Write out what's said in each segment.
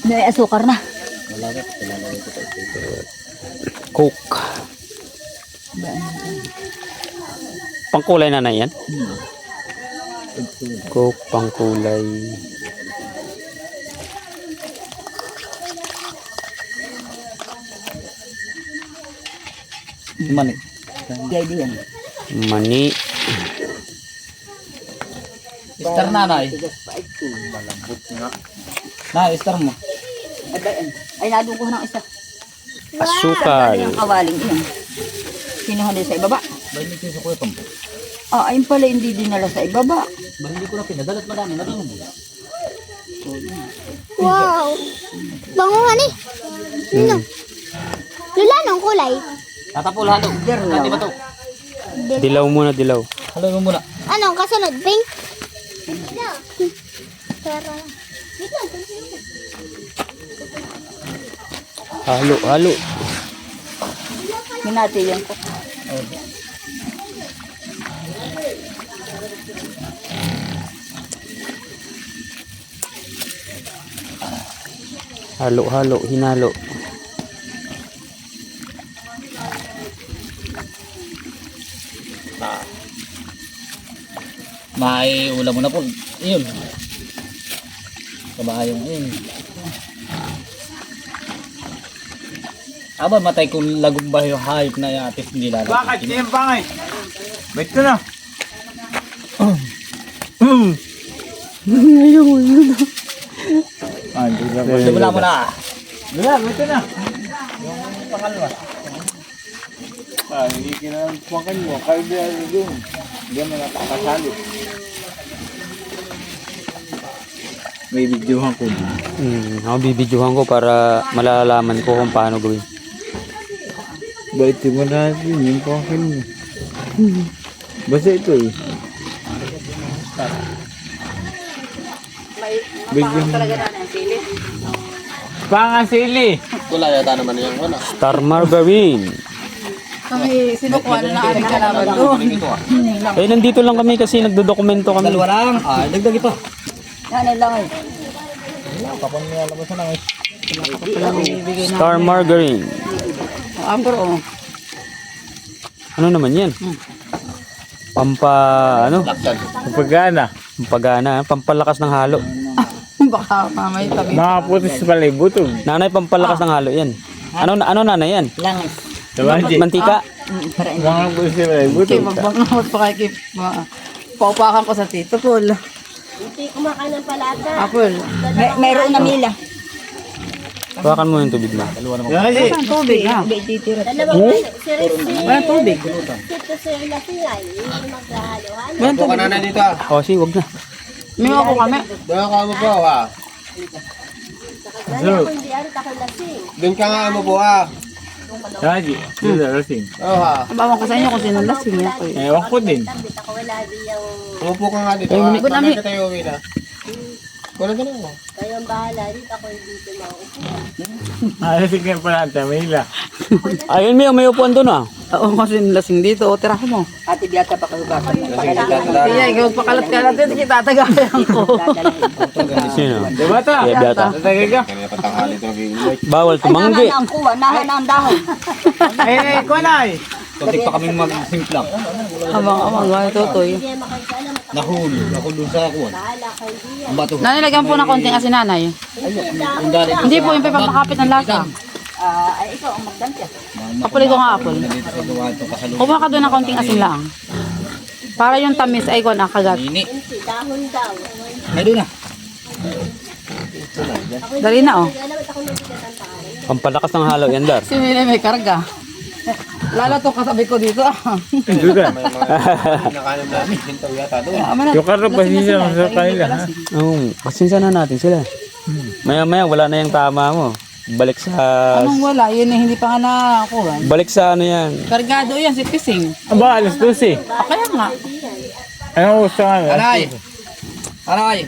May asukar na. Coke. Pangkulay na yan? Coke, pangkulay. Mani. Gaya diyan. Mani. Star na, Nay. Nay, star mo. Ay, nadung ko ng isa. Asukal. Ang kawaling yan. Kinuha din sa ibaba. Ba hindi ko sa kuya pang. Ah, ayun pala hindi dinala sa ibaba. Ba hindi ko na pinadalat marami na lang. Wow! Bangungan eh. Ano? Lula nung kulay. Tatapol halo. Hindi ba to? Dilaw muna, dilaw. Halo mo muna. Anong kasunod? Pink? Halo, halo. Minati yan ko. Halo, halo, hinalo. May ulam mo na po. Iyon. Kabayong yun. Aba, matay kung lagumbay yung hayop na yatis hindi lalaki. Bakit? Siyang pangay. Wait ko na. Wala mo na. Wala, wait ko na. Yung pangalawa. Hindi kinalampakan mo. Kaya diyan doon. Hindi mo nakakasali. May videohan ko. Ako bibidyohan ko para malalaman ko kung paano gawin. Baitin mo natin yung pangkin mo. Basta ito eh. Bigyan mo. Talaga na ang sili. Pangasili! Wala yata naman yung ano. Star margarine. Kami sinukuha na ng aming kalaban doon. Eh, nandito lang kami kasi nagdodokumento kami. Dalawa lang. Ah, dagdag ito. Yan lang eh. Kapag may alam mo sa nang Star margarine. Pero Ano naman yan? Ano? Pagana. Pampagana, pampalakas ng halo. baka mamay tabi. Mga putis pala butog. Nanay, pampalakas ng halo yan. Ano nanay yan? Langis. Mantika? Mga putis pala Okay, butog. magbangawat pa kay paupakan ko sa Tito Paul. Hindi kumakain ng palata. Apple. Mayroon na mila. Hawakan mo yung tubig na. Kasi, Saan tubig ha? Dalawang si Rizzi. Wala tubig. Sito si Lasingay. Hindi maghahalohan. Wala tubig. na dito. O, sige, wag na. May ako kami. Doon ka mo po ha. Dahil ako hindi ari takong lasing. Doon ka nga mo po ha. Raji, dito rasing. Oo ha. Bawang ko sa inyo kung sino lasing niya ko eh. Ewan ko din. Tambit ako wala di yung Umupo ka nga dito Ay, ha. good nami. Bakit tayo uwi na? Wala ka na ako. kayong bahala. Dito ako dito mauupo. Rasing ka pala ang tamila. Ayun, may upuan doon ah. Oo, kasi lasing dito. O, tira mo. Ate Biata pa kayo ba? Kaya, ikaw pakalat-kalat din. Kita tagayan ko. Sino? Diba ta? Kaya biyata. Tatagay ka. Kaya patanghali ito nag-iingay. Bawal tumanggi. ang kuha. Nahan ang dahon. Eh, kunay. Kunti pa kaming mag-simplang. Amang, gawin tutoy. Hindi makansala. Nahuli. Nahuli sa kuwan. Bahala kayo diyan. Ang bato. Nanilagyan po ng konting asin nanay. Yung dali. Hindi po yung papakapit ng lasa. Ay, ikaw ang magdansya. Kapulit ko nga apple. Nandito sa gawa itong kasalubong. Kumuha ka doon ng konting asin lang. Para yung tamis ay kuwan ang kagat. Ini. Si dahon daw. Ay doon na. Dali na oh. Alam at ako nabigat ang pangalan. Pampalakas ng halo yan, Dar. Si Mili may karga. Lalo to kasabi ko dito. Dito ka. Nakalam namin. Hintaw yata doon. Yung karno pa siya sa kanila. ha? Oo, pasensya na natin sila. Maya-maya, wala na yung tama mo. Balik sa... Anong wala? Yun eh, hindi pa nga nakakuha. Balik sa ano yan. Kargado yan, si Pising. Aba, alas 12. Kaya nga. Ano gusto nga? Aray! Aray!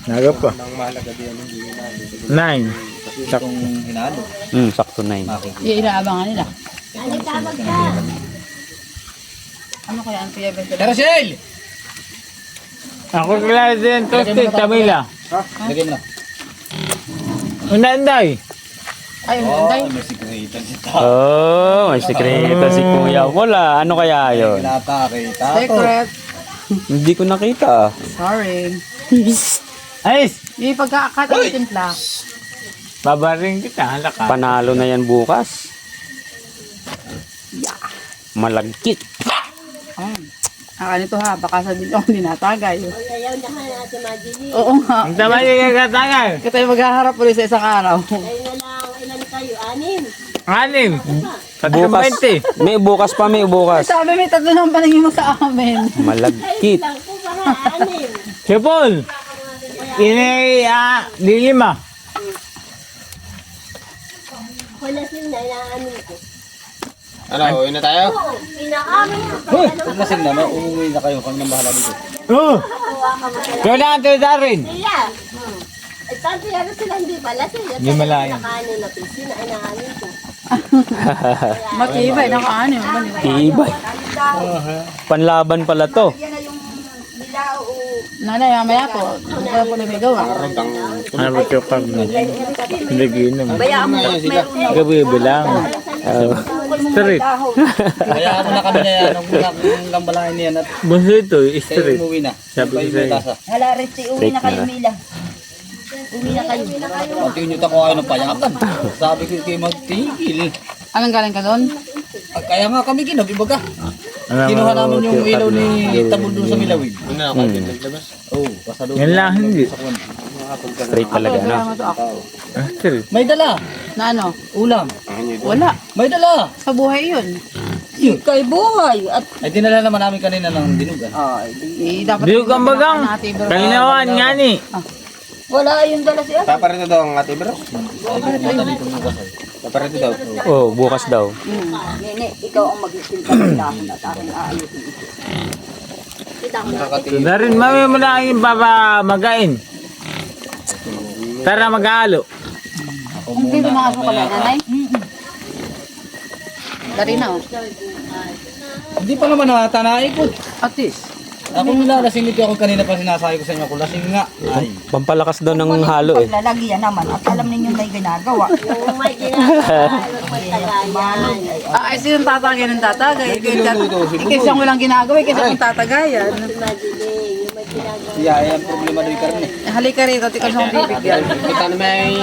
Naga pa. 9. Itong hinalo. Sakto na yun. Yung inaabangan nila. Nagtawag ka. Ano kaya ang tiya benta? Tara, Shell! Ako kilala din, toasted, Tamila. Lagyan mo na. Unanday. Ay, Oh, Day. may sikretan si Tato. Oh, may sikreto si Kuya. Wala, ano kaya yun? Kinatake, Tato. Secret. Hindi ko nakita. Sorry. Ayos. May pagkaakat ang timpla. Babaring kita. Halaka. Panalo na yan bukas. Malagkit. Nito ha, baka sabihin ko hindi natagay. Ayaw na ka na si Madili. Oo nga. Ang tama yung katagal. Kaya tayo maghaharap ulit sa isang araw. Kayo na lang, ilan kayo? 6. Anim. Bukas. May bukas pa, may bukas. Sabi may tatlo ng paningin mo sa amin. Malagkit. Lang po para 6. Sipol. Inay, lilima. Wala sila, inaamin ko. Ano, uwi na tayo? Oo, inaamin ko. Kung lasing na, umuwi na kayo. Kami nang bahala dito. Oo. Kaya na ito rin. Sila. Ay, tanto yan sila hindi pala sila. Hindi malayo. Nakaano na pisina, inaamin ko. Matibay, nakaano. Tibay. Panlaban pala to. Nanay, mamaya po. Hindi ko po namigawa. Ano ba ito pag nagiinom? Bayaan mo na meron na. Gabi bilang. Street. Kaya ano na kami na yan. Ang gambalahin niyan at Bunso ito, kayo street. umuwi na. Sabi ko Kayo may sa'yo. tasa. Hala, Resti, uwi na kayo, Mila. Uwi na kayo. Continue ako kayo ng payakan. Sabi ko kayo magtigil. Anong galing ka doon? Kaya nga kami ginabi baga. Alam Kinuha mo, namin yung ilaw ni Tabul doon sa Milawid. Oo, pasado. Yan lang, hindi. Straight talaga, no? Salamat ako. Street. May dala. Na ano? Ulam. Wala. May dala. Sa buhay yun. Yun. Kay buhay. At Ay dinala naman namin kanina ng dinugan. Dapat Di ko bagang. Panginawan nga ni. wala yung dala siya. Paparito daw ang ate bro. Paparito daw. Oh, bukas daw. Nene, ikaw ang mag-isinta ng dahon at aking aayusin ito. Kita ko na. Na rin, mami mo na yung papamagain. Tara mag-halo. Hindi tumakasok ka na, nanay? Dari na, oh. Hindi pa naman natanay ko. At least. Ako nilalasing dito ako kanina pa sinasabi ko sa inyo ko lasing nga. Ay. Pampalakas daw ng halo eh. Lalagyan naman at alam ninyo may ginagawa. Yung may ginagawa, may tagayan. Ay, sinong tatagay ng tatagay? Ikisa mo lang ginagawa, ikisa mong tatagayan. Madili, yung may ginagawa. Yeah, ay ang problema doon karne. Halika rito, tika sa bibigyan. Kita na may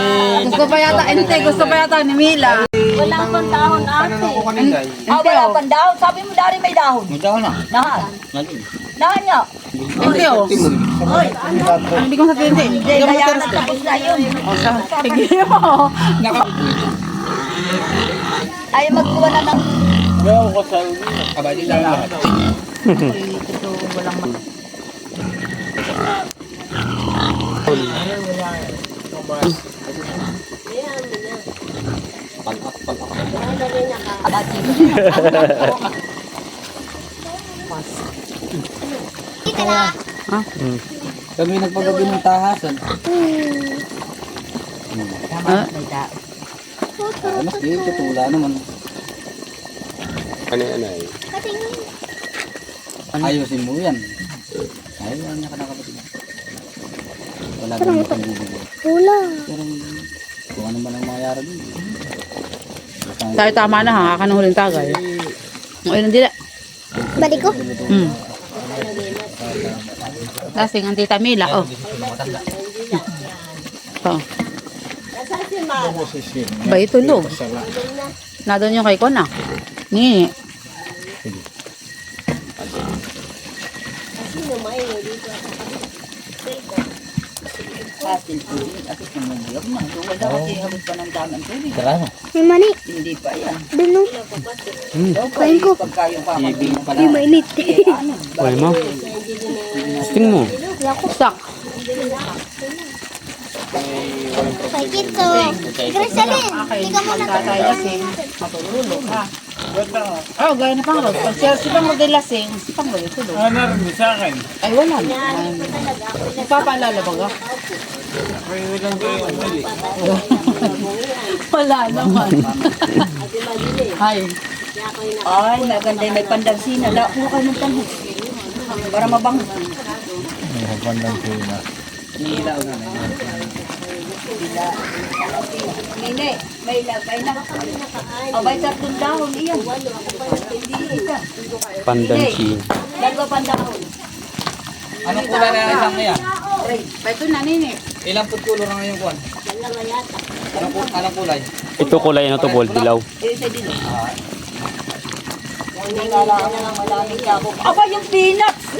Gusto pa yata, hindi, gusto pa yata ni Mila. Walang pantahon ate. kanina. Wala pang dahon. Sabi mo dari may dahon. May daw na. Nahan. Nandun. Nahan niya. Hindi, oh. Hindi ko sabihin, hindi. Hindi, kaya natapos na yun. Sige mo. Ay, magkuha na ng... Abay din lang lahat. Ito, walang... Kami nagpagabi ng tahasan. Ah? Mas dito tula naman. Ano yan ay? Ayusin mo yan. Ay, wala niya ka nakapatid. Wala kang bubugay. Pula. Pero kung ano man ang mangyari dun. Tayo tama na, ha? Ka ng huling tagay. Ngayon, hindi na. Balik ko. Lasing ang tita Mila, oh. Oh. Nasaan si Mara? Ba, itulog. Nadon yung kay ko na. Ni. Sino may dito? Atin po yun. At ito mo biyag na. Kung wala kasi habot pa ng daman tubig. Tara mo. May mani. Hindi pa yan. Dino. Daw pa eh. Pagka yung Ibig pamagin. pala. Mainit. Ano? Kuhay mo. Testing mo. Sak. Kay Kito. Griselin. Ika muna ka. Lasing. Matululog, ha? Oh, gaya na pang rod. Pag si pang rod ay lasing, si pang rod ay tulog. Ano rin sa akin? Ay, wala na. Papaalala ba ka? Wala naman. Hi. Ay, maganda yung may pandagsina. Dao mo kayo ng tanong. Para mabango. Nene, may lagay na. Abay, 3 dahon iyan. Hindi isa. Pandan China. Dalawa pang dahon. Anong kulay na isang niya? Ito na nini. Ilang food color na ngayon kuwan? Anong kulay? Ito kulay ano to, Paul? Dilaw. Isa din. Hindi nga lang ang malamig ka ako. Aba, yung peanuts!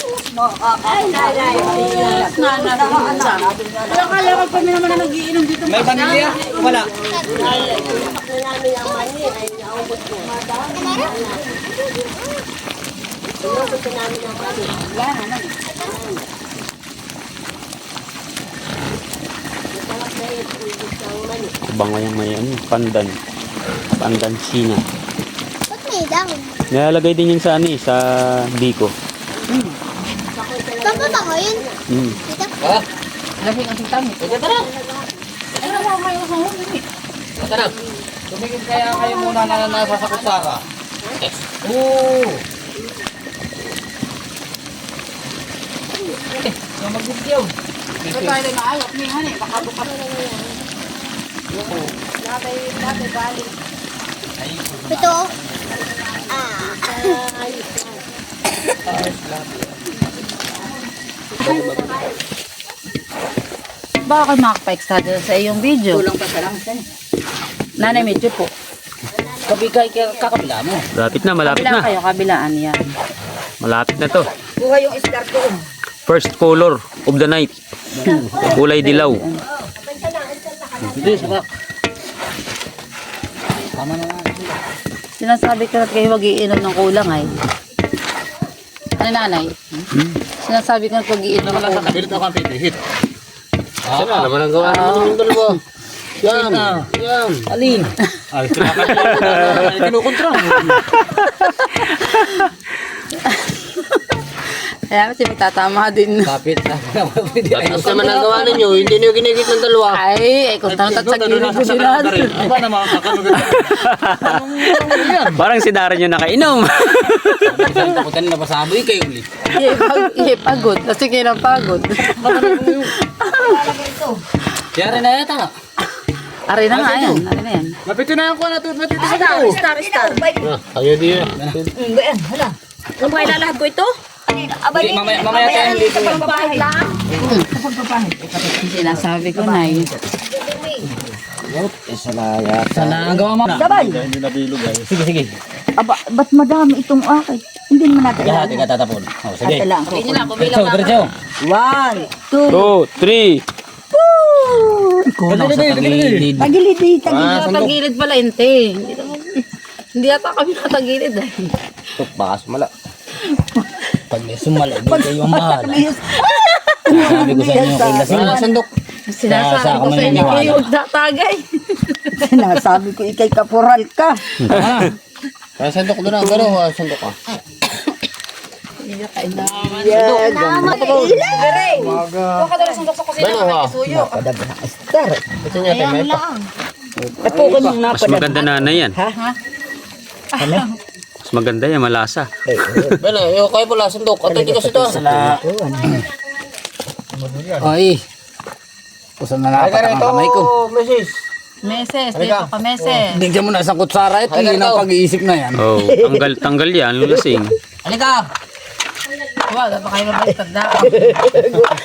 Ay, nalay. Peanuts na nasa. Kaya kala ko kami naman na nagiinom dito. May vanilya? Wala. Bango yung may ano, pandan. Pandan China. Ba't may dahon? Nilalagay din yun sa ano eh, sa biko. Saan ba ko yun? Dito? Lasing ang tangit. Ano ba kayo sa huli? Tara. Tumingin kaya kayo muna na nasa sa kutsara. Oo. Yung magbibigyaw. Ito tayo na maayok ni Hani. Baka bukas. Latay balik. Ito. Baka kayo makapa-extra sa iyong video. Kulang pa sa lang sa'yo. Nanay, medyo po. Kabigay kakabila mo. Malapit na, malapit Kabilaan na. kayo, kabilaan yan. Malapit na to. Buha yung star ko. First color of the night. Kulay dilaw. Hindi, sabak. Tama na nga. Sinasabi ko na kayo wag iinom ng kulang ay. Ano nanay? Sinasabi ko na wag iinom ng kulang. Bilit ako ang pitihit. Sana naman ang gawa ng dalawa. Yan. Yan. Alin? Ay, kinukontra mo. Kaya kasi magtatama din. Kapit. Tapos naman ang gawa ninyo, hindi nyo ginigit ng dalawa. Ay, kung tanong tatsagilid ko sila. Aba naman, Parang si Darren yung nakainom. isang takutan na pasaboy kayo ulit. Pagod. Kasi kayo ng pagod. Kaya rin na yata. Ari na nga yan. Ari na yan. Mapito na yung kuha na ito. Mapito na Star. Ayaw din. Ano ba ilalahad ko ito? Abay, Mamaya tayo hindi ko. pagpapahid lang. Sinasabi ko na eh. Sana ang gawa mo. Sabay. Sige, sige. Aba, ba't madami itong akin? Hindi naman natin Kaya hati ka tatapon. Oh, sige. Ate lang. Diretso, diretso. 1, 2. 2, 3. Dali. Tagilid eh, tagilid. Tagilid pala, inte. Hindi ata kami natagilid eh. Baka sumala. Pag may sumala, hindi kayo mahal. Sabi ko sa inyo, kay lasing. Sandok. Sinasabi ko sa inyo kayo magtatagay. Sinasabi ko ikay kaporal ka. Sandok doon ang gano'n. Sandok ka. Yan. Bano ha? Padaga na star. Ito niya tayo may pa. Napukan mong Mas napadag. maganda na yan. Ano? Mas maganda yan, malasa. Bano, yung kayo pala sandok. At hindi kasi ito. Ay. Kusan na napat ang kamay ko. Mrs. Meses, dito ka meses. Bigyan mo na isang kutsara. Ito yun ang pag-iisip na yan. Oh, tanggal yan, lasing. Halika. Wag, baka kayo mabaliktad na.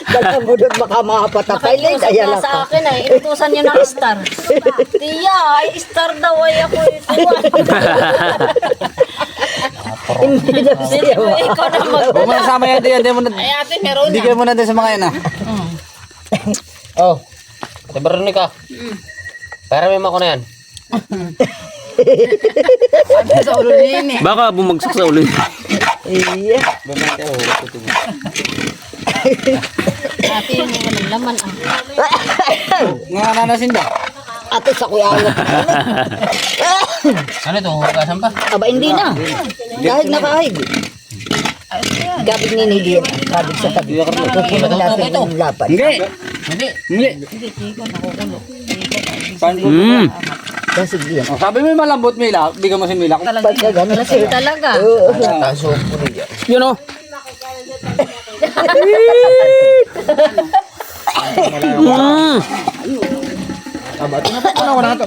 Dala mo doon baka makapatapay. Ayan lang Sa ka. akin ay, inutusan niyo ng star. Tiya, ay star daw ay ako ito. Hindi na siya. Ikaw na mag... Huwag mo na sama yan. Hindi mo na. Ay ate, meron na. Bigyan mo na din sa mga yan ah. Oh. Ate Veronica. Para may mako na yan. Sabi sa ulo niya eh. Baka bumagsak sa ulo. Iya. Ate, yung walang laman ah. Nga nanasin ba? Ate sa kuya ako. Ano ito? Hugasan pa? Aba, hindi na. Kahit na kahit. Gabig ninigyan. Gabig sa tabi. Kukunin natin yung lapat. Hindi. Hindi. Hindi. Kasi diyan. Oh, sabi mo yung malambot Mila. Bigyan mo si Mila. Pagka gano'n. Lasing talaga. Taso ko rin yan. Yun o. Aba, tinapos ko na. Wala